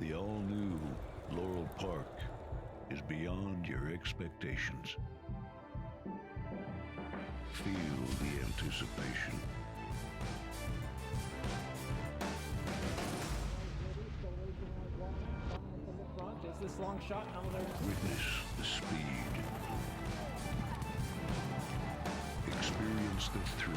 The all-new Laurel Park is beyond your expectations. Feel the anticipation. This long shot, Witness the speed. Experience the thrill.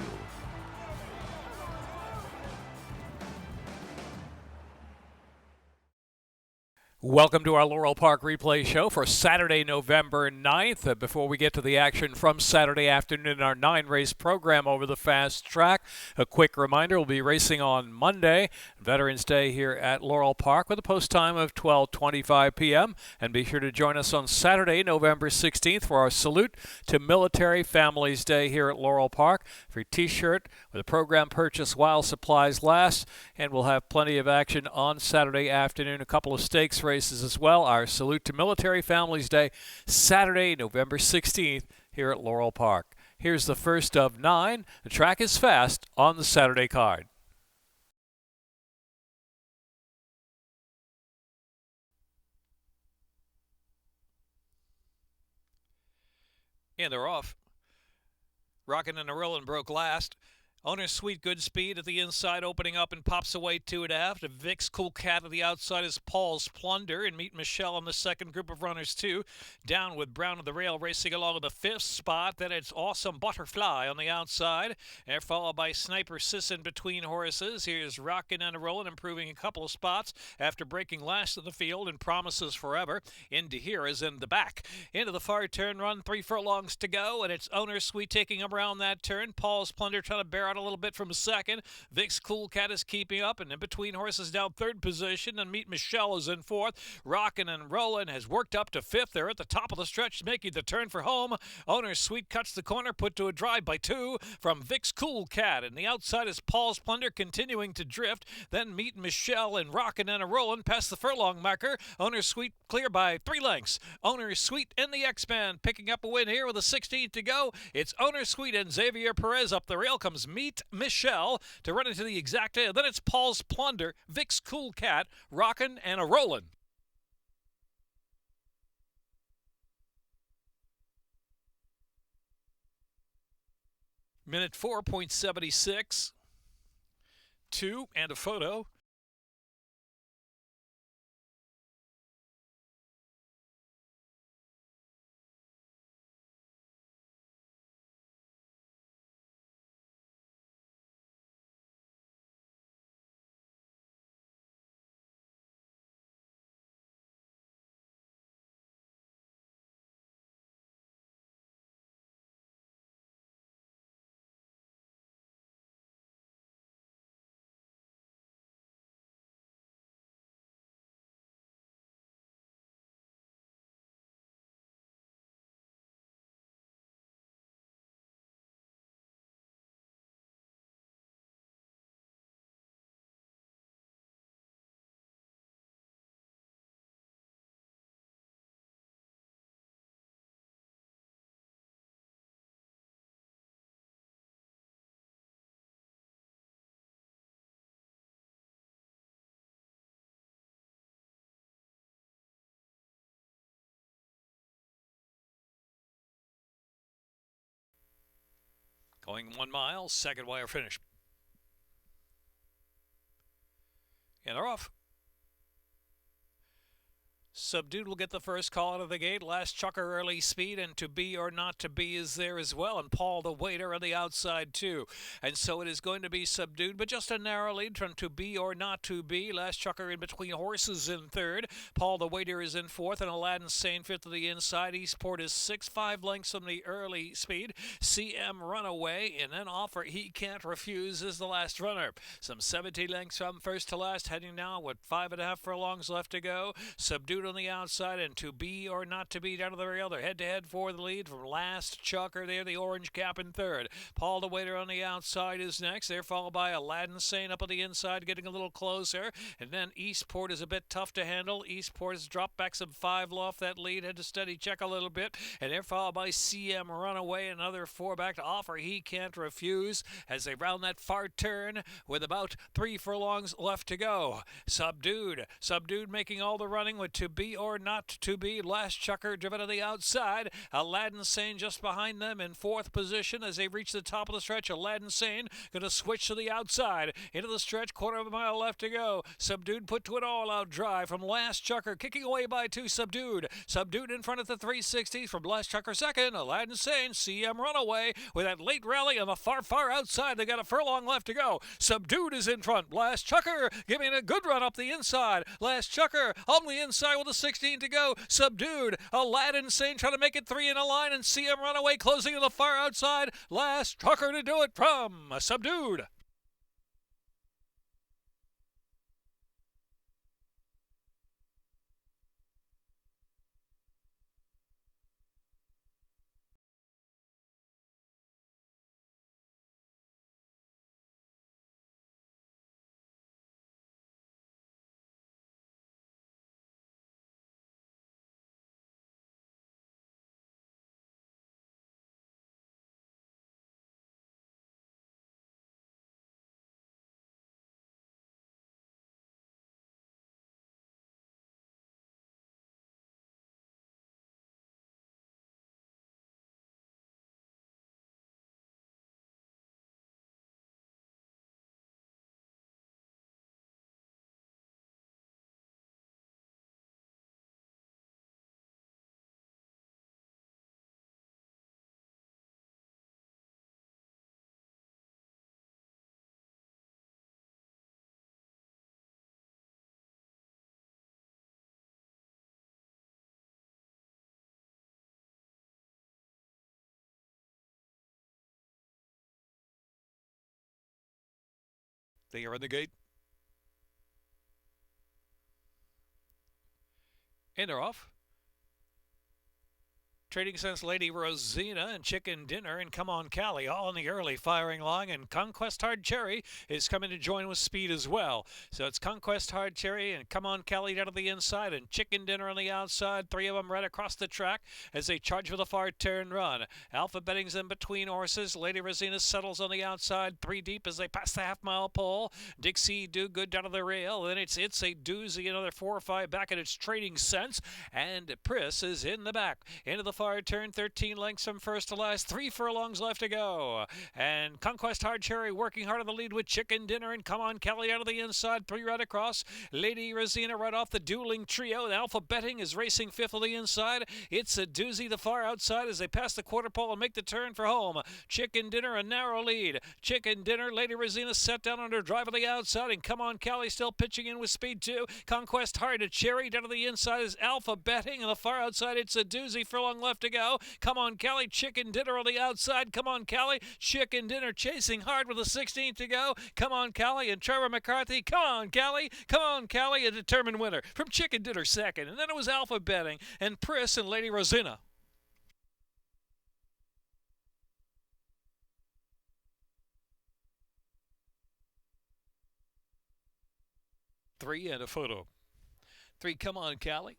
Welcome to our Laurel Park replay show for Saturday, November 9th. Before we get to the action from Saturday afternoon in our 9-race program over the fast track, a quick reminder, we'll be racing on Monday, Veterans Day here at Laurel Park with a post time of 12:25 p.m. And be sure to join us on Saturday, November 16th for our Salute to Military Families Day here at Laurel Park. For your t-shirt with a program purchase while supplies last, and we'll have plenty of action on Saturday afternoon, a couple of stakes races as well. Our Salute to Military Families Day, Saturday, November 16th, here at Laurel Park. Here's the first of 9. The track is fast on the Saturday card. And they're off. Rockin' and Laurel broke last. Owner Sweet Good Speed at the inside, opening up and pops away 2.5. To Vic's Cool Cat at the outside is Paul's Plunder, and Meet Michelle on the second group of runners, too. Down with Brown of the Rail racing along with the 5th spot. Then it's Awesome Butterfly on the outside. They're followed by Sniper Sisson between horses. Here's Rockin' and Rollin', improving a couple of spots after breaking last in the field, and Promises Forever. Into here is in the back. Into the far turn run, 3 furlongs to go, and it's Owner Sweet taking him around that turn. Paul's Plunder trying to bear out a little bit from second. Vic's Cool Cat is keeping up, and in between horses down third position, and Meet Michelle is in fourth. Rockin' and Rollin' has worked up to fifth. They're at the top of the stretch, making the turn for home. Owner Sweet cuts the corner, put to a drive by 2 from Vic's Cool Cat, and the outside is Paul's Plunder continuing to drift. Then Meet Michelle and Rockin' and Rollin' past the furlong marker. Owner Sweet clear by 3 lengths. Owner Sweet and the X-Man picking up a win here with a 16th to go. It's Owner Sweet and Xavier Perez up the rail. Comes Meet Michelle to run into the exacta. Then it's Paul's Plunder, Vic's Cool Cat, Rockin' and a Rollin'. Minute 4.76. 2 and a photo. Going 1 mile, second wire finish. And they're off. Subdued will get the first call out of the gate. Last Chucker early speed, and To Be or Not to Be is there as well. And Paul the Waiter on the outside too. And so it is going to be Subdued, but just a narrow lead from To Be or Not to Be. Last Chucker in between horses in third. Paul the Waiter is in fourth, and Aladdin Sane fifth to the inside. Eastport is 6.5 lengths from the early speed. CM Runaway, and then Offer He Can't Refuse is the last runner. Some 70 lengths from first to last, heading now with 5.5 furlongs left to go. Subdued on the the outside, and To Be or Not To Be down to the rail. They're head-to-head for the lead from Last Chucker there, the orange cap in third. Paul the Waiter on the outside is next. They're followed by Aladdin Sane up on the inside, getting a little closer. And then Eastport is a bit tough to handle. Eastport has dropped back some 5 off that lead, had to steady check a little bit. And they're followed by CM Runaway, another 4 back to Offer He Can't Refuse as they round that far turn with about 3 furlongs left to go. Subdued making all the running with To Be or Not To Be. Last Chucker driven to the outside. Aladdin Sane just behind them in 4th position as they reach the top of the stretch. Aladdin Sane going to switch to the outside into the stretch, quarter of a mile left to go. Subdued put to an all-out drive from Last Chucker, kicking away by 2. Subdued in front of the 360s from Last Chucker second. Aladdin Sane, CM Runaway with that late rally on the far outside. They got a furlong left to go. Subdued is in front. Last Chucker giving a good run up the inside. Last Chucker on the inside with a 16 to go. Subdued. Aladdin Sane trying to make it 3 in a line, and CM Runaway closing to the far outside. Last Chucker to do it from Subdued. They are in the gate. And they're off. Trading Sense Lady Rosina and Chicken Dinner and Come On Cali all in the early firing line, and Conquest Hard Cherry is coming to join with speed as well. So it's Conquest Hard Cherry and Come On Cali down to the inside and Chicken Dinner on the outside. 3 of them right across the track as they charge for the far turn run. Alpha Betting's in between horses. Lady Rosina settles on the outside 3 deep as they pass the half-mile pole. Dixie Do Good down to the rail. Then it's a Doozy, another 4 or 5 back at its Trading Sense. And Priss is in the back. Into the far turn, 13 lengths from first to last, 3 furlongs left to go. And Conquest Hard Cherry working hard on the lead with Chicken Dinner and Come On Kelly out of the inside, 3 right across. Lady Rosina right off the dueling trio. The Alpha Betting is racing 5th on the inside. It's a Doozy the far outside as they pass the quarter pole and make the turn for home. Chicken Dinner a narrow lead. Chicken Dinner, Lady Rosina set down under drive on the outside, and Come On Kelly still pitching in with speed too. Conquest Hard Cherry down to the inside is Alpha Betting, and the far outside it's a Doozy, furlong left to go. Come On Kelly, Chicken Dinner on the outside. Come On Kelly, Chicken Dinner chasing hard with a 16 to go. Come On Kelly and Trevor McCarthy. Come On Kelly, a determined winner from Chicken Dinner second. And then it was Alpha Betting and Priss and Lady Rosina. Three and a photo. 3, Come On Kelly.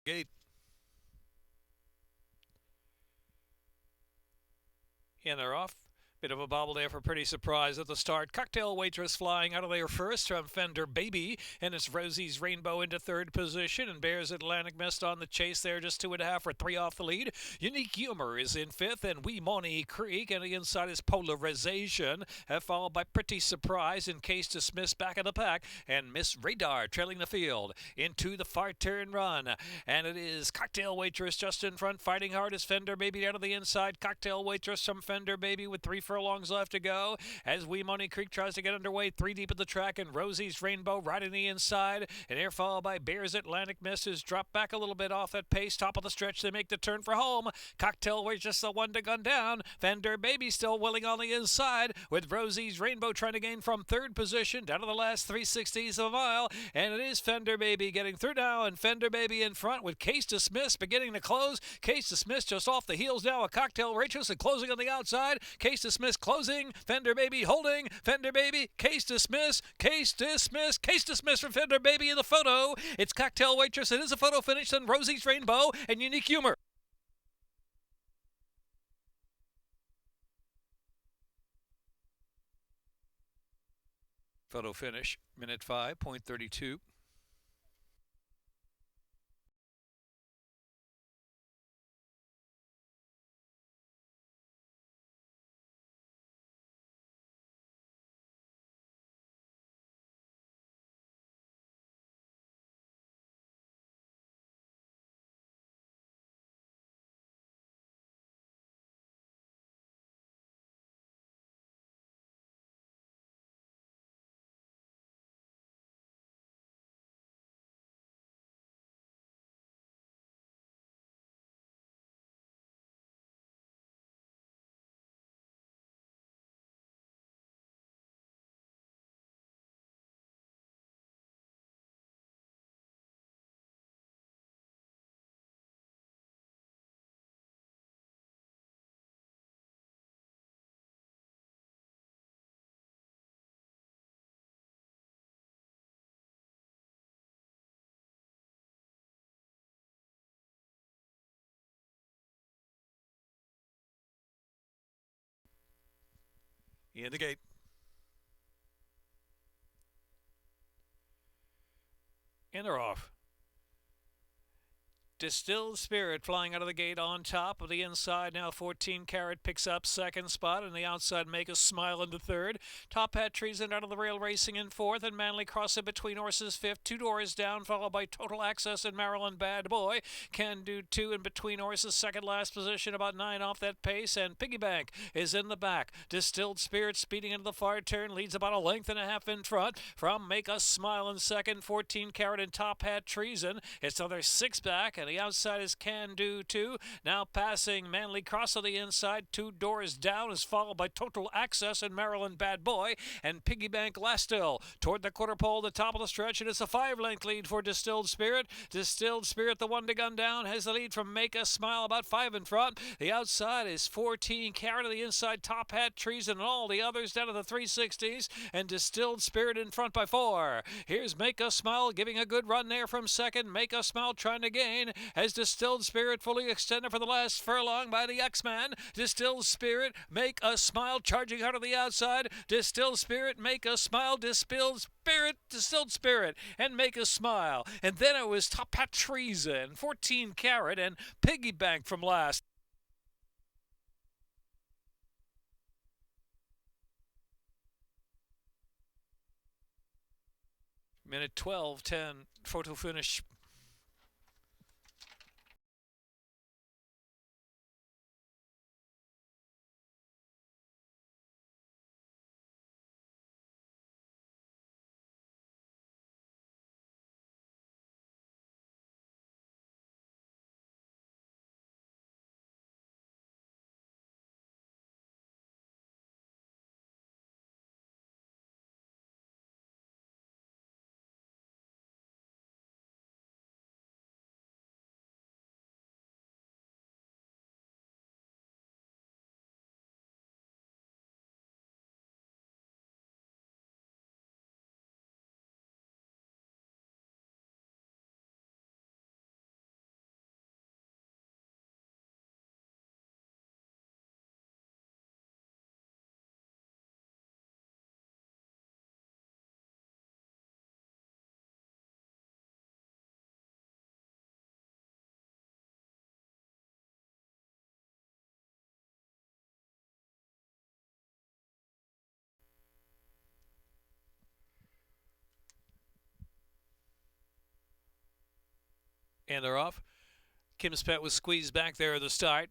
Gate. And they're off. Bit of a bobble there for Pretty Surprise at the start. Cocktail Waitress flying out of there first from Fender Baby. And it's Rosie's Rainbow into third position. And Bears Atlantic Mist on the chase there, just 2.5 or 3 off the lead. Unique Humor is in fifth. And Wee Money Creek. And the inside is Polarization. Followed by Pretty Surprise and Case Dismissed back of the pack. And Miss Radar trailing the field into the far turn run. And it is Cocktail Waitress just in front, fighting hard as Fender Baby down to the inside. Cocktail Waitress from Fender Baby with 3 furlongs left to go as Wee Money Creek tries to get underway 3 deep at the track, and Rosie's Rainbow riding the inside, and here followed by Bears Atlantic Mist, who's dropped back a little bit off that pace. Top of the stretch, they make the turn for home. Cocktail was just the one to gun down. Fender Baby still willing on the inside, with Rosie's Rainbow trying to gain from third position down to the last 3/60 of a mile, and it is Fender Baby getting through now, and Fender Baby in front with Case Dismissed beginning to close. Case Dismissed just off the heels now, a Cocktail Waitress and closing on the outside. Case Dismissed closing, Fender Baby holding, Fender Baby, Case Dismissed, Case Dismissed, Case Dismissed from Fender Baby in the photo. It's Cocktail Waitress. It is a photo finish, then Rosie's Rainbow and Unique Humor. Photo finish, minute 5.32. In the gate. And they're off. Distilled Spirit flying out of the gate on top of the inside. Now 14 Carat picks up second spot, and the outside Make Us Smile into third. Top Hat Treason out of the rail racing in fourth, and Manly Cross in between horses fifth. 2 doors down, followed by Total Access and Maryland Bad Boy. Can Do 2 in between horses, second last position, about 9 off that pace, and Piggy Bank is in the back. Distilled Spirit speeding into the far turn, leads about 1.5 lengths in front from Make Us Smile in second. 14 Carat and Top Hat Treason. It's another 6 back, and the outside is Can Do 2. Now passing Manly Cross on the inside. 2 doors down is followed by Total Access and Maryland Bad Boy. And Piggy Bank last still toward the quarter pole, the top of the stretch. And it's a 5-length lead for Distilled Spirit. Distilled Spirit, the one to gun down, has the lead from Make Us Smile, about 5 in front. The outside is 14 Carat. The inside Top Hat Treason and all the others down to the 3/60s. And Distilled Spirit in front by 4. Here's Make Us Smile giving a good run there from second. Make Us Smile trying to gain as Distilled Spirit fully extended for the last furlong by the X-Man. Distilled Spirit, Make Us Smile charging out of the outside. Distilled Spirit, Make Us Smile. Distilled Spirit, and Make Us Smile. And then it was Top Hat Treason, 14 Carat, and Piggy Bank from last. Minute 12:10, photo finish. And they're off. Kim's Pet was squeezed back there at the start.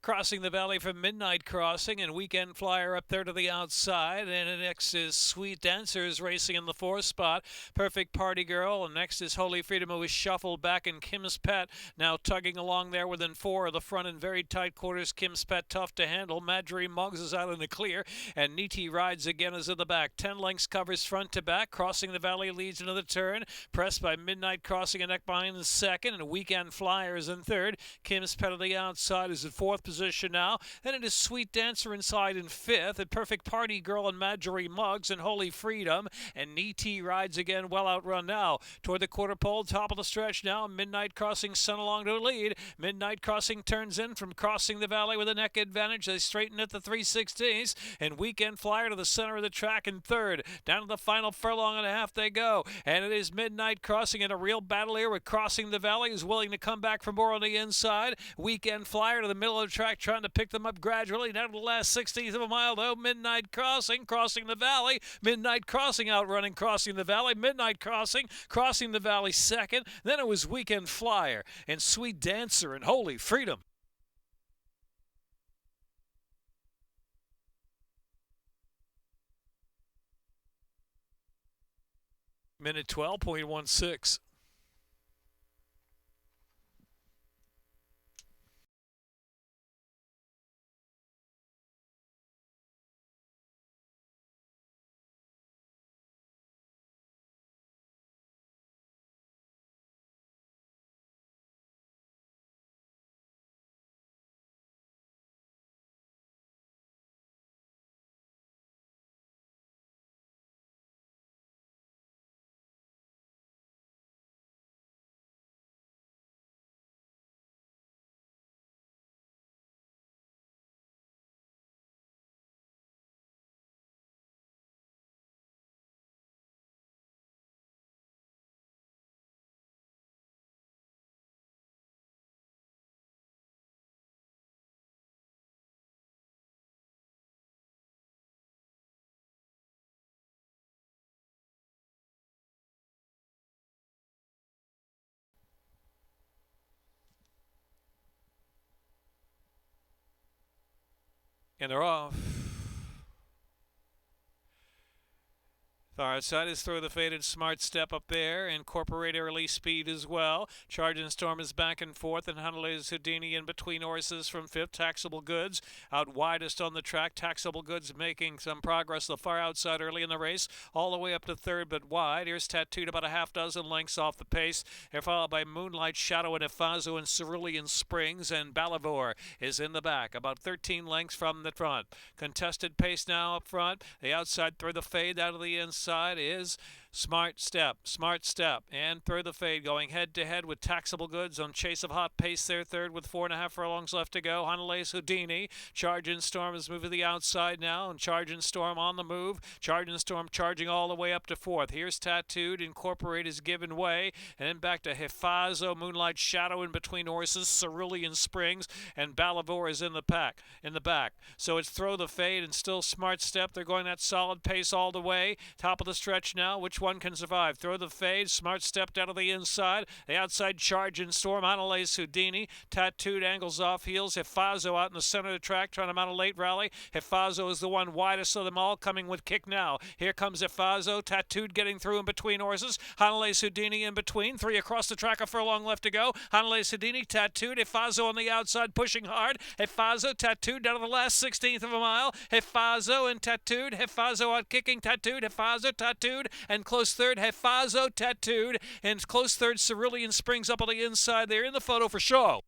Crossing the valley from Midnight Crossing, and Weekend Flyer up there to the outside. And next is Sweet Dancers racing in the 4th spot. Perfect Party Girl. And next is Holy Freedom, who was shuffled back, and Kim's Pet now tugging along there within 4 of the front in very tight quarters. Kim's Pet tough to handle. Marjorie Muggs is out in the clear, and Niti Rides again is in the back. 10 lengths covers front to back. Crossing the valley leads into the turn. Pressed by Midnight Crossing, a neck behind in second, and Weekend Flyer is in third. Kim's Pet on the outside is in 4th position now. Then it is Sweet Dancer inside in 5th, and Perfect Party Girl and Marjorie Muggs and Holy Freedom, and Niti Rides again, well outrun now. Toward the quarter pole, top of the stretch now. Midnight Crossing sent along to the lead. Midnight Crossing turns in from crossing the valley with a neck advantage. They straighten at the 3/16, and Weekend Flyer to the center of the track in third. Down to the final furlong and a half they go, and it is Midnight Crossing in a real battle here with crossing the valley, who's willing to come back for more on the inside. Weekend Flyer to the middle of the track, trying to pick them up gradually. Down to the last 16th of a mile, though. Midnight Crossing crossing the valley. Midnight Crossing outrunning crossing the valley. Midnight Crossing crossing the valley second. Then it was Weekend Flyer and Sweet Dancer and Holy Freedom. Minute 12.16. And they're off. Far side is Throw the Faded Smart Step up there. Incorporate Early Speed as well. Charging Storm is back and forth, and Huntley's Houdini in between horses from 5th. Taxable Goods out widest on the track. Taxable Goods making some progress the far outside early in the race, all the way up to 3rd but wide. Here's Tattooed about a half dozen lengths off the pace. They're followed by Moonlight Shadow and Efazo and Cerulean Springs, and Balivor is in the back, about 13 lengths from the front. Contested pace now up front. The outside Through the Fade out of the inside is Smart Step, and Through the Fade going head-to-head with Taxable Goods on chase of hot pace there, 3rd with 4.5 furlongs left to go. Honolulu's Houdini. Charging Storm is moving to the outside now, and Charging Storm on the move. Charging Storm charging all the way up to 4th. Here's Tattooed. Incorporate is given way, and then back to Hefazo, Moonlight Shadow in between horses, Cerulean Springs, and Balivor is in the back. So it's Throw the Fade and still Smart Step. They're going that solid pace all the way. Top of the stretch now. Which one can survive? Throw the Fade. Smart Stepped out of the inside. The outside Charging Storm. Honolulu's Houdini. Tattooed angles off heels. Hefazo out in the center of the track trying to mount a late rally. Hefazo is the one widest of them all, coming with kick now. Here comes Hefazo. Tattooed getting through in between horses. Honolulu's Houdini in between. 3 across the track, a furlong left to go. Honolulu's Houdini. Tattooed. Hefazo on the outside pushing hard. Hefazo. Tattooed down to the last 16th of a mile. Hefazo and Tattooed. Hefazo out kicking Tattooed. Hefazo, Tattooed, and close 3rd, Hefazo, Tattooed, and close 3rd, Cerulean Springs up on the inside there in the photo for show.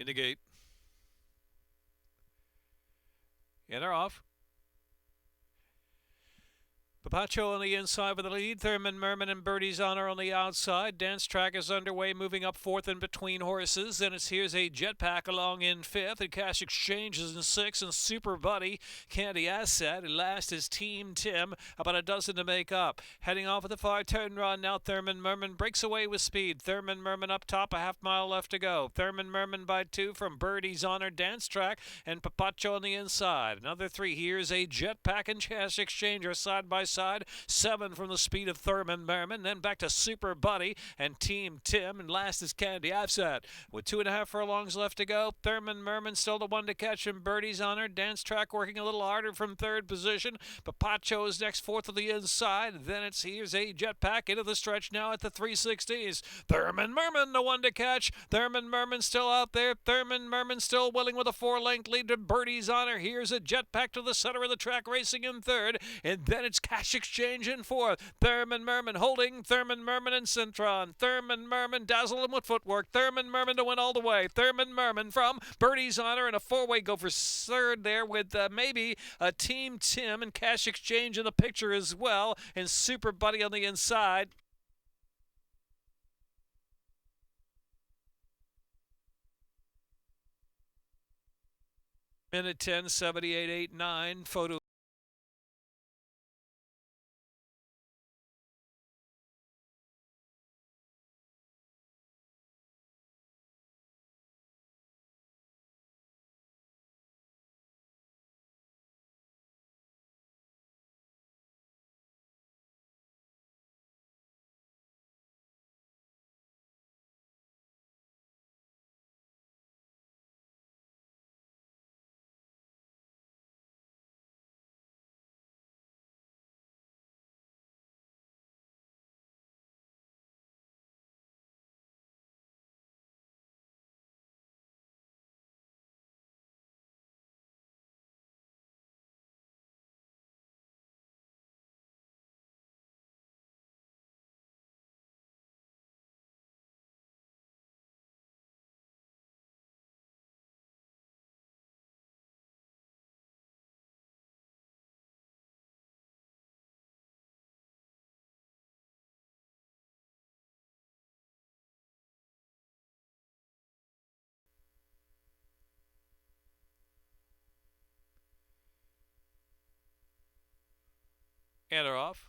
in the gate. And they're off. Papacho on the inside with the lead. Thurman, Merman, and Birdie's Honor on the outside. Dance track is underway, moving up fourth and between horses. Then here's a Jetpack along in fifth. And Cash Exchange is in sixth. And Super Buddy, Candy Asset. And last is Team Tim, about a dozen to make up. Heading off at the far turn run now. Thurman, Merman breaks away with speed. Thurman, Merman up top, a half mile left to go. Thurman, Merman by two from Birdie's Honor, Dance track, and Papacho on the inside. Another three. Here's a Jetpack and Cash Exchange are side by side. 7 from the speed of Thurman Merman. Then back to Super Buddy and Team Tim. And last is Candy Asset. With 2.5 furlongs left to go, Thurman Merman still the one to catch in Birdie's Honor. Dance track working a little harder from third position. Papacho is next, fourth of the inside. Then here's a Jetpack into the stretch now at the 360s. Thurman Merman the one to catch. Thurman Merman still out there. Thurman Merman still willing with a 4-length lead to Birdie's Honor. Here's a Jetpack to the center of the track racing in third. And then it's Cash Exchange in fourth. Thurman Merman holding. Thurman Merman and Centron. Thurman Merman dazzle him with footwork. Thurman Merman to win all the way. Thurman Merman from Birdie's Honor and a 4-way go for third there with maybe a Team Tim and Cash Exchange in the picture as well. And Super Buddy on the inside. Minute 10:78.89. Photo. And are off.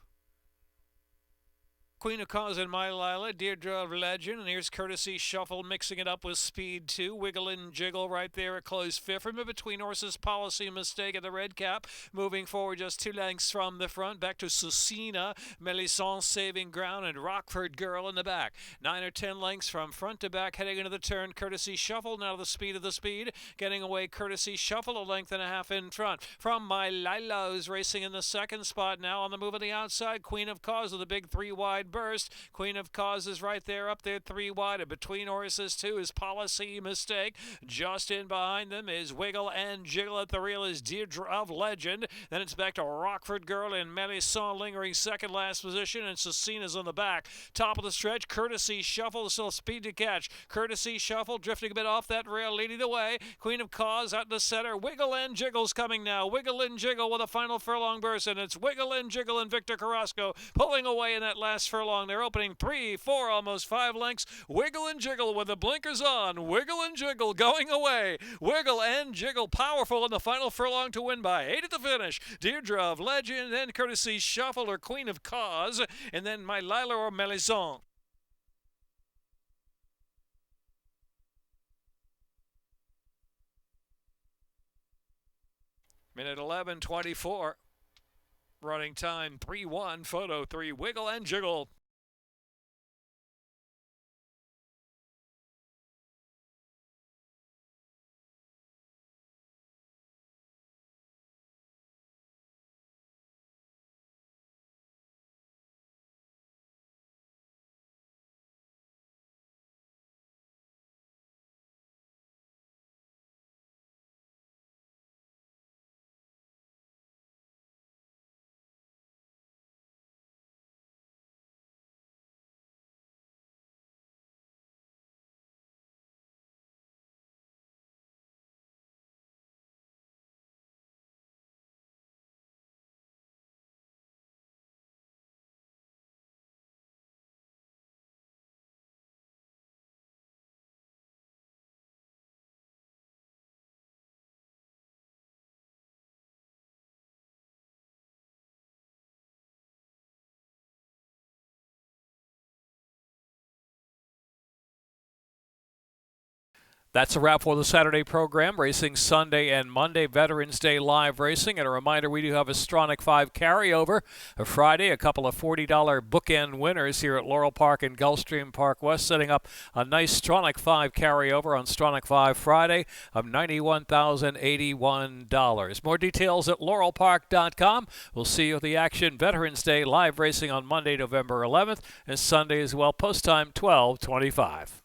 Queen of Cause and My Lila, Deirdre of Legend, and here's Courtesy Shuffle mixing it up with Speed 2. Wiggle and Jiggle right there at close fifth. From between horses, Policy Mistake at the red cap. Moving forward just 2 lengths from the front. Back to Susina, Melisson Saving Ground, and Rockford Girl in the back. 9 or 10 lengths from front to back heading into the turn. Courtesy Shuffle, now the speed of the speed. Getting away Courtesy Shuffle, a length and a half in front. From My Lila, who's racing in the second spot now on the move on the outside. Queen of Cause with a big 3-wide burst. Queen of Cause is right there, up there 3 wide. And between horses, 2 is Policy Mistake. Just in behind them is Wiggle and Jiggle. At the reel is Deirdre of Legend. Then it's back to Rockford Girl and Melisson lingering second last position. And Cecina's on the back. Top of the stretch, Courtesy Shuffle, still speed to catch. Courtesy Shuffle drifting a bit off that rail, leading the way. Queen of Cause out in the center. Wiggle and Jiggle's coming now. Wiggle and Jiggle with a final furlong burst. And it's Wiggle and Jiggle and Victor Carrasco pulling away in that last furlong. They're opening 3, 4, almost 5 lengths. Wiggle and Jiggle with the blinkers on. Wiggle and Jiggle going away. Wiggle and Jiggle powerful in the final furlong to win by 8 at the finish. Deirdre of Legend, then Courtesy Shuffle or Queen of Cause, and then My Lila or Melisson. Minute 11:24. Running time 3-1. Photo 3. Wiggle and Jiggle. That's a wrap for the Saturday program. Racing Sunday and Monday, Veterans Day live racing. And a reminder, we do have a Stronach 5 carryover. Friday, a couple of $40 bookend winners here at Laurel Park and Gulfstream Park West, setting up a nice Stronach 5 carryover on Stronach 5 Friday of $91,081. More details at laurelpark.com. We'll see you at the action. Veterans Day live racing on Monday, November 11th, and Sunday as well. Post time 12:25.